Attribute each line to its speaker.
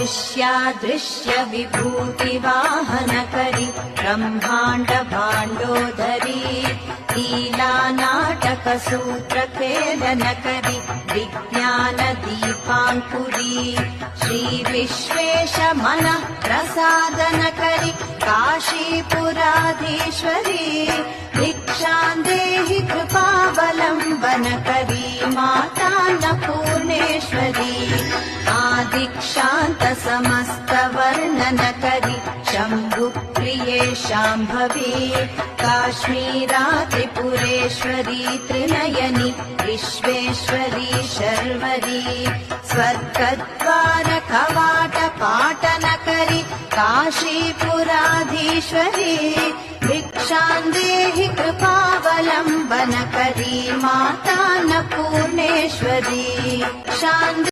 Speaker 1: दृश्यादृश्य विभूतिवाहनकरि ब्रह्माण्ड भाण्डोदरी लीला नाटक सूत्रखेलनकरि विज्ञान दीपाङ्कुरी श्री विश्वेश मनः प्रसादनकरि काशीपुराधीश्वरी भिक्षां देहि कृपावलम्बनकरी मातान्नपूर्णेश्वरी आदिक्षान्त समस्त वर्णनकरि शम्भुप्रिये शाम्भवी काश्मीरा त्रिपुरेश्वरी त्रिनयनि विश्वेश्वरी शर्वरी स्वर्गद्वार कवाट पाटनकरि काशीपुराधीश्वरी भिक्षां देहि कृपावलम्बनकरी मातान्नपूर्णेश्वरी